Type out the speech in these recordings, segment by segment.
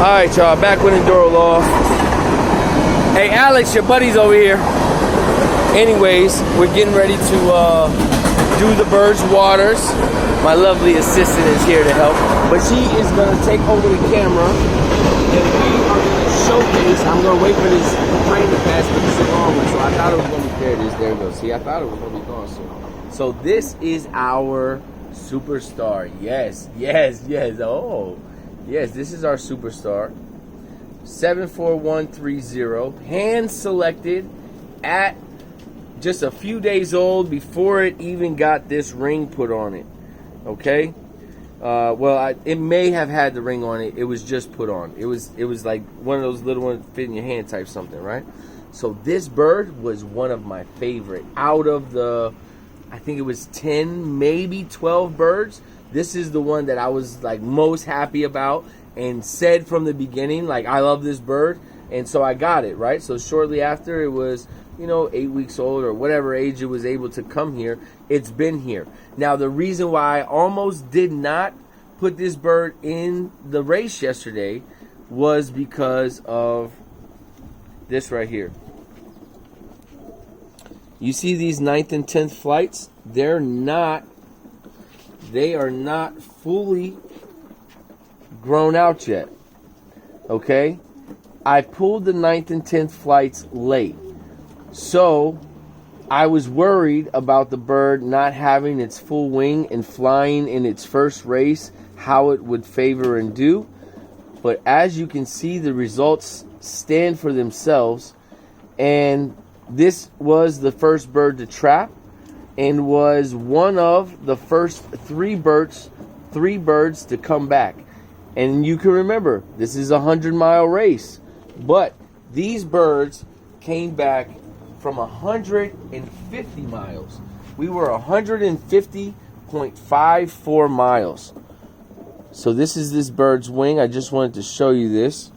Alright, y'all, back with Enduro Loft. Hey, Alex, your buddy's over here. Anyways, we're getting ready to do the bird's waters. My lovely assistant is here to help, but she is going to take over the camera, and we are going to showcase. I'm going to wait for this train to pass, but this is a long one, so I thought it was going to be, there it is, there it goes. See, I thought it was going to be gone soon. So this is our superstar. Yes, yes, yes. Oh, yes, this is our superstar. 74130, hand selected at just a few days old before it even got this ring put on it. Okay, it may have had the ring on it. It was just put on. It was like one of those little ones fit in your hand type something, right? So this bird was one of my favorite out of the, I think it was 10, maybe 12 birds. This is the one that I was like most happy about and said from the beginning, like, I love this bird, and so I got it, right? So shortly after it was, 8 weeks old or whatever age it was able to come here, it's been here. Now, the reason why I almost did not put this bird in the race yesterday was because of this right here. You see these 9th and 10th flights? They are not fully grown out yet. Okay? I pulled the 9th and 10th flights late. So I was worried about the bird not having its full wing and flying in its first race, how it would favor and do. But as you can see, the results stand for themselves. And this was the first bird to trap and was one of the first three birds to come back. And you can remember, this is a 100-mile race. But these birds came back from 150 miles. We were 150.54 miles. So this is this bird's wing. I just wanted to show you this.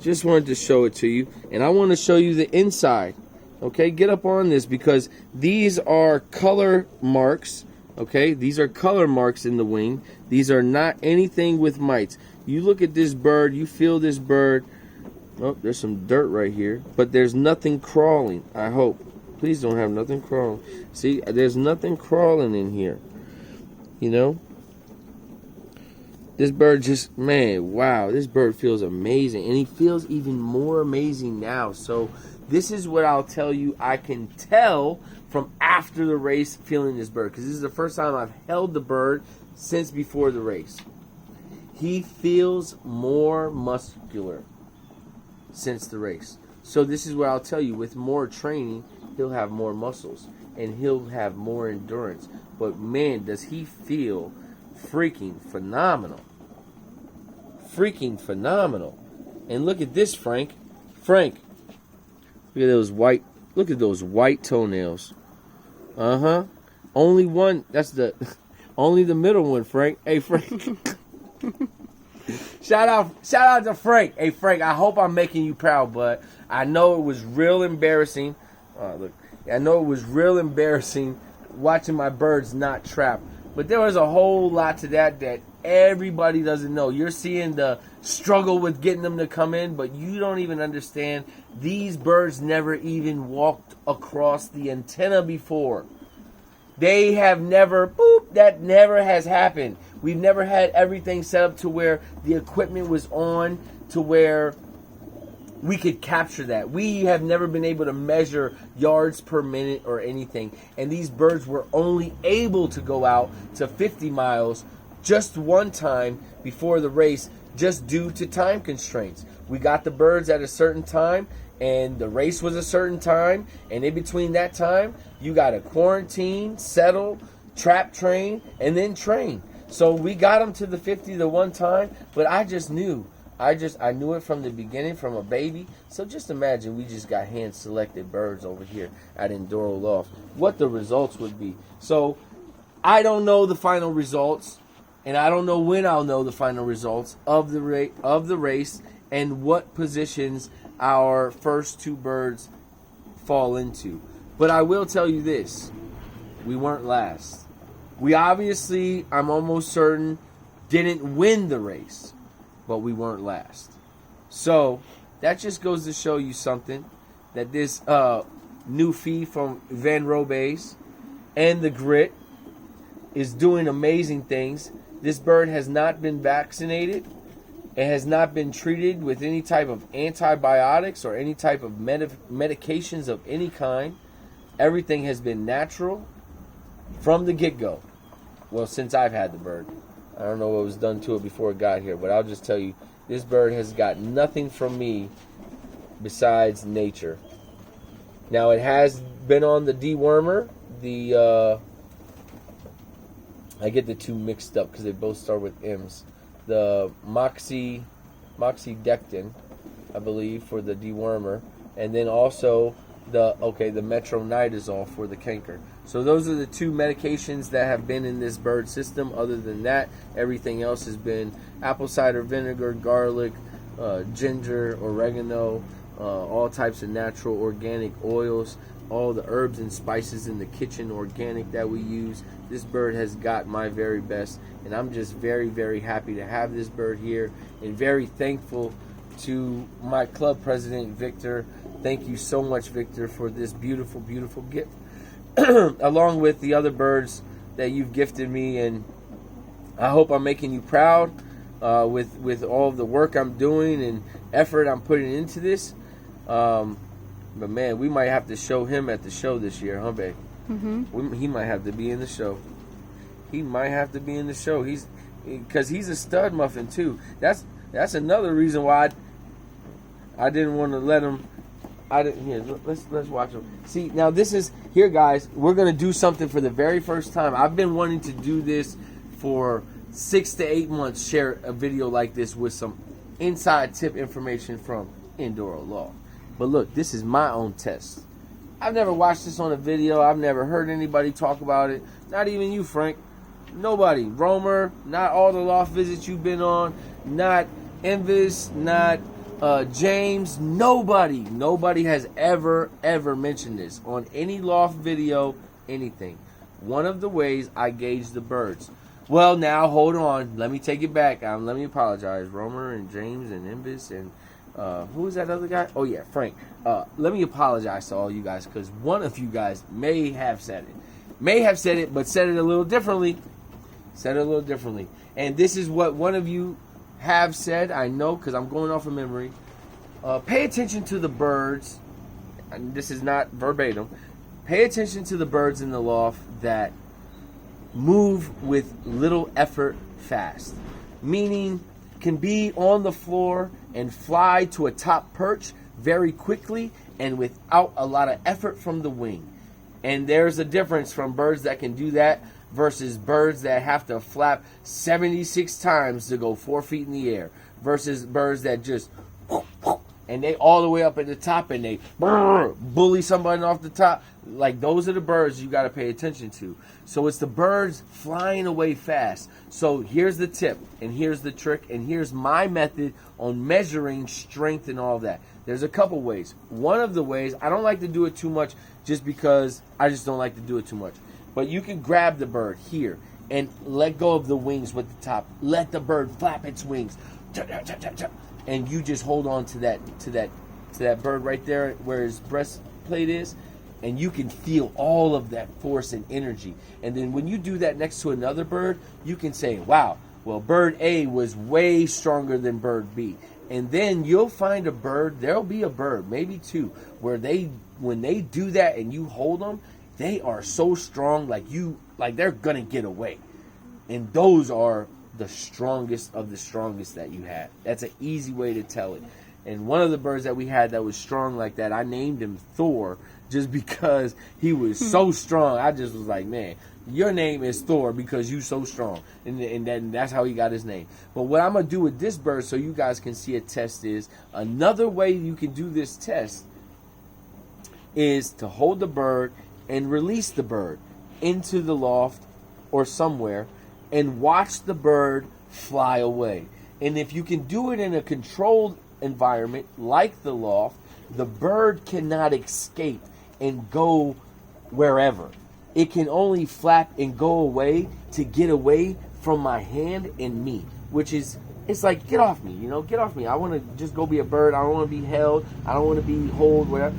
Just wanted to show it to you. And I want to show you the inside. Okay, get up on this because these are color marks. Okay, these are color marks in the wing. These are not anything with mites. You look at this bird, you feel this bird. Oh, there's some dirt right here, but there's nothing crawling, I hope. Please don't have nothing crawling. See, there's nothing crawling in here. This bird just, man, wow, this bird feels amazing. And he feels even more amazing now. So this is what I'll tell you I can tell from after the race feeling this bird. Because this is the first time I've held the bird since before the race. He feels more muscular since the race. So this is what I'll tell you. With more training, he'll have more muscles. And he'll have more endurance. But man, does he feel freaking phenomenal. Freaking phenomenal. And look at this, Frank. Frank. Look at those white toenails. Uh-huh. Only one. That's only the middle one, Frank. Hey, Frank. Shout out to Frank. Hey, Frank, I hope I'm making you proud, but I know it was real embarrassing. Look, I know it was real embarrassing watching my birds not trap. But there was a whole lot to that everybody doesn't know. You're seeing the struggle with getting them to come in, but you don't even understand. These birds never even walked across the antenna before. They have never, that never has happened. We've never had everything set up to where the equipment was on to where we could capture that. We have never been able to measure yards per minute or anything. And these birds were only able to go out to 50 miles just one time before the race, just due to time constraints. We got the birds at a certain time, and the race was a certain time, and in between that time, you got to quarantine, settle, trap train, and then train. So we got them to the 50 the one time, but I just knew. I knew it from the beginning, from a baby. So just imagine we just got hand-selected birds over here at Enduro Loft. What the results would be. So I don't know the final results, and I don't know when I'll know the final results of the race and what positions our first two birds fall into. But I will tell you this. We weren't last. We obviously, I'm almost certain, didn't win the race. but we weren't last. So that just goes to show you something, that this new feed from Van Robes and the Grit is doing amazing things. This bird has not been vaccinated. It has not been treated with any type of antibiotics or any type of medications of any kind. Everything has been natural from the get-go. Well, since I've had the bird. I don't know what was done to it before it got here, but I'll just tell you, this bird has got nothing from me besides nature. Now, it has been on the dewormer. I get the two mixed up because they both start with M's. The moxidectin, I believe, for the dewormer, and then also the metronidazole for the canker. So those are the two medications that have been in this bird system. Other than that, everything else has been apple cider vinegar, garlic, ginger, oregano, all types of natural organic oils, all the herbs and spices in the kitchen, organic, that we use. This bird has got my very best, and I'm just very, very happy to have this bird here, and very thankful to my club president, Victor. Thank you so much, Victor, for this beautiful, beautiful gift, along with the other birds that you've gifted me, and I hope I'm making you proud with all of the work I'm doing and effort I'm putting into this. But man, we might have to show him at the show this year, huh, babe? Mm-hmm. He might have to be in the show. He might have to be in the show. Because he's a stud muffin too. That's another reason why I didn't want to let him. Here, let's watch him. See, now this is here, guys. We're gonna do something for the very first time. I've been wanting to do this for 6 to 8 months. Share a video like this with some inside tip information from Enduro Loft. But look, this is my own test. I've never watched this on a video. I've never heard anybody talk about it. Not even you, Frank. Nobody. Romer, not all the Loft visits you've been on. Not Envis, not James. Nobody has ever mentioned this on any Loft video, anything. One of the ways I gauge the birds. Well, now, hold on. Let me take it back. Let me apologize. Romer and James and Envis and who is that other guy? Oh, yeah, Frank. Let me apologize to all you guys, because one of you guys may have said it, but said it a little differently. And this is what one of you have said. I know, because I'm going off of memory. Pay attention to the birds. And this is not verbatim. Pay attention to the birds in the loft that move with little effort fast. Meaning, can be on the floor and fly to a top perch very quickly and without a lot of effort from the wing. And there's a difference from birds that can do that versus birds that have to flap 76 times to go 4 feet in the air, versus birds that just and they all the way up at the top and they bully somebody off the top. Like, those are the birds you got to pay attention to. So it's the birds flying away fast. So here's the tip, and here's the trick, and here's my method on measuring strength and all that. There's a couple ways. One of the ways, I don't like to do it too much just because I just don't like to do it too much. But you can grab the bird here and let go of the wings with the top. Let the bird flap its wings. And you just hold on to that bird right there where his breastplate is, and you can feel all of that force and energy. And then when you do that next to another bird, you can say, wow, well, bird A was way stronger than bird B. And then you'll find a bird, there'll be a bird, maybe two, where when they do that and you hold them, they are so strong, like they're gonna get away. And those are the strongest of the strongest that you have. That's an easy way to tell it. And one of the birds that we had that was strong like that, I named him Thor, just because he was so strong. I just was like, man, your name is Thor because you so strong. And then that's how he got his name. But what I'm going to do with this bird so you guys can see a test is, another way you can do this test is to hold the bird and release the bird into the loft or somewhere and watch the bird fly away. And if you can do it in a controlled environment like the loft, the bird cannot escape and go wherever. It can only flap and go away to get away from my hand and me, which is it's like, get off me, get off me. I want to just go be a bird. I don't want to be held. I don't want to be hold, whatever.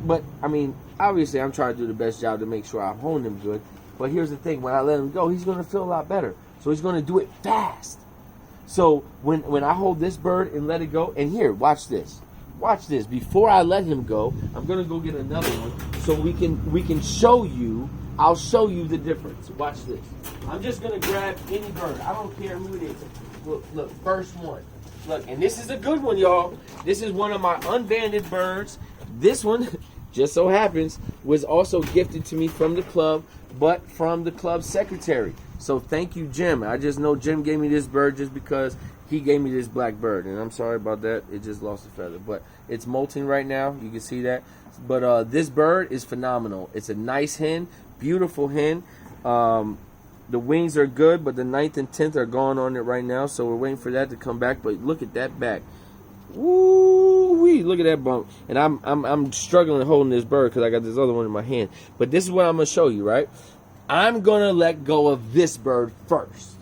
But, I mean, obviously I'm trying to do the best job to make sure I'm holding him good. But here's the thing. When I let him go, he's going to feel a lot better. So he's going to do it fast. So when I hold this bird and let it go, and here, watch this. Watch this. Before I let him go, I'm going to go get another one so we can show you. I'll show you the difference. Watch this. I'm just going to grab any bird. I don't care who it is. Look, first one. Look, and this is a good one, y'all. This is one of my unbanded birds. This one, just so happens, was also gifted to me from the club, but from the club secretary. So thank you, Jim. I just know Jim gave me this bird just because he gave me this black bird. And I'm sorry about that. It just lost a feather. But it's molting right now. You can see that. But this bird is phenomenal. It's a nice hen. Beautiful hen. The wings are good, but the 9th and 10th are gone on it right now. So we're waiting for that to come back. But look at that back. Woo-wee, look at that bump. And I'm struggling holding this bird because I got this other one in my hand. But this is what I'm going to show you, right? I'm going to let go of this bird first.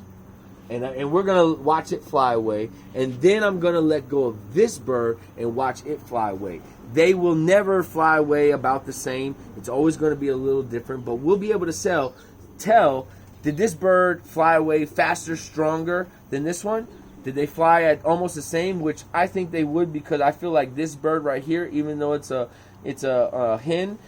And we're going to watch it fly away. And then I'm going to let go of this bird and watch it fly away. They will never fly away about the same. It's always going to be a little different. But we'll be able to tell, did this bird fly away faster, stronger than this one? Did they fly at almost the same? Which I think they would, because I feel like this bird right here, even though it's a hen,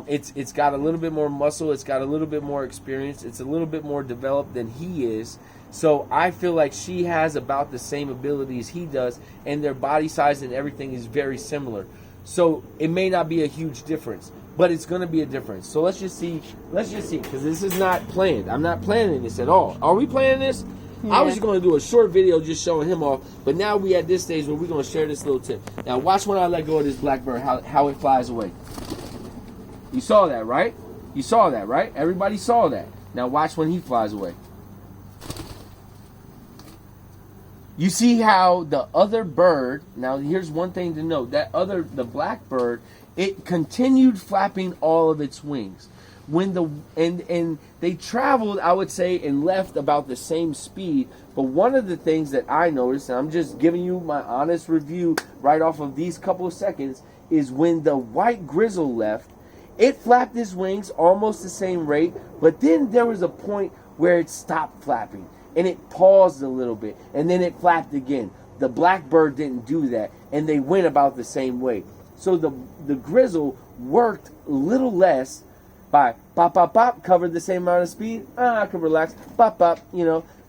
it's got a little bit more muscle. It's got a little bit more experience. It's a little bit more developed than he is. So I feel like she has about the same abilities he does, and their body size and everything is very similar. So it may not be a huge difference, but it's going to be a difference. So let's just see, because this is not planned. I'm not planning this at all. Are we planning this? Yeah. I was just going to do a short video just showing him off, but now we at this stage where we're going to share this little tip. Now watch when I let go of this black bird, how it flies away. You saw that, right? You saw that, right? Everybody saw that. Now watch when he flies away. You see how the other bird, now here's one thing to note, the black bird, it continued flapping all of its wings. And they traveled, I would say, and left about the same speed. But one of the things that I noticed, and I'm just giving you my honest review right off of these couple of seconds, is when the white grizzle left, it flapped its wings almost the same rate, but then there was a point where it stopped flapping. And it paused a little bit, and then it flapped again. The blackbird didn't do that, and they went about the same way. So the grizzle worked a little less by pop, pop, pop, covered the same amount of speed. I can relax, pop, pop,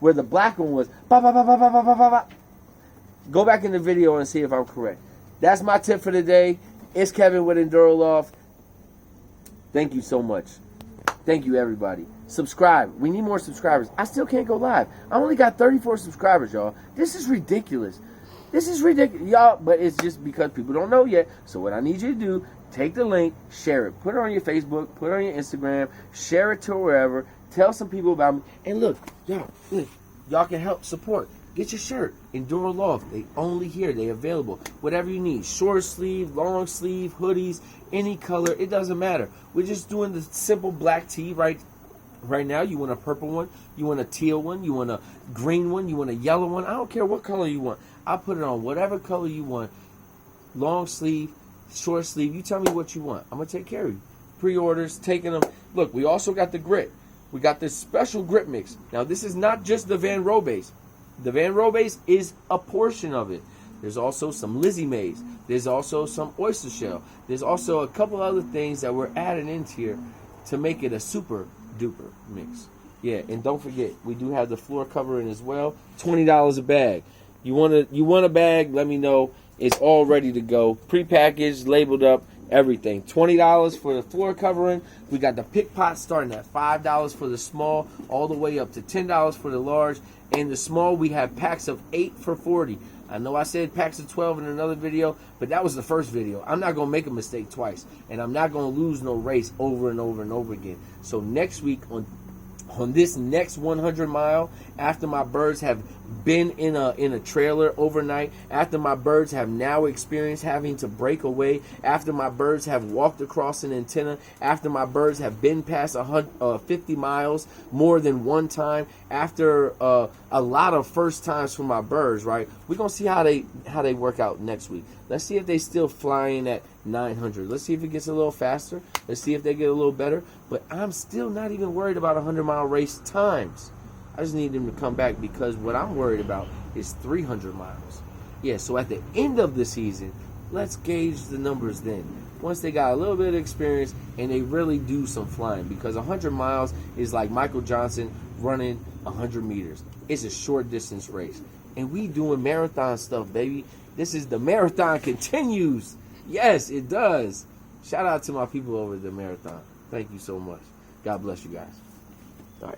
where the black one was pop, pop, pop, pop, pop, pop, pop, pop. Go back in the video and see if I'm correct. That's my tip for the day. It's Kevin with Enduro Loft. Thank you so much. Thank you, everybody. Subscribe. We need more subscribers. I still can't go live. I only got 34 subscribers, y'all. This is ridiculous. This is ridiculous, y'all. But it's just because people don't know yet. So what I need you to do, take the link, share it. Put it on your Facebook. Put it on your Instagram. Share it to wherever. Tell some people about me. And look, y'all can help support. Get your shirt. Enduro Loft. They only here. They available. Whatever you need. Short sleeve, long sleeve, hoodies, any color. It doesn't matter. We're just doing the simple black tee right now. You want a purple one. You want a teal one. You want a green one. You want a yellow one. I don't care what color you want. I'll put it on whatever color you want. Long sleeve, short sleeve. You tell me what you want. I'm going to take care of you. Pre-orders, taking them. Look, we also got the grit. We got this special grit mix. Now, this is not just the Van Robes. The Van Robes is a portion of it. There's also some Lizzie Mays. There's also some oyster shell. There's also a couple other things that we're adding into here to make it a super duper mix. Yeah, and don't forget, we do have the floor covering as well. $20 a bag. You want a bag, let me know. It's all ready to go. Pre-packaged, labeled up, everything. $20 for the floor covering. We got the pick pot starting at $5 for the small, all the way up to $10 for the large. And the small, we have packs of 8 for $40. I know I said packs of 12 in another video, but that was the first video. I'm not going to make a mistake twice, and I'm not going to lose no race over and over and over again. So next week on this next 100 mile, after my birds have been in a trailer overnight, after my birds have now experienced having to break away, after my birds have walked across an antenna, after my birds have been past 50 miles more than one time, after a lot of first times for my birds, right? We're gonna see how they work out next week. Let's see if they still flying at 900. Let's see if it gets a little faster. Let's see if they get a little better. But I'm still not even worried about 100-mile race times. I just need them to come back, because what I'm worried about is 300 miles. Yeah, so at the end of the season, let's gauge the numbers then. Once they got a little bit of experience and they really do some flying, because 100 miles is like Michael Johnson running 100 meters. It's a short distance race. And we doing marathon stuff, baby. This is the marathon continues. Yes, it does. Shout out to my people over at the marathon. Thank you so much. God bless you guys. All right.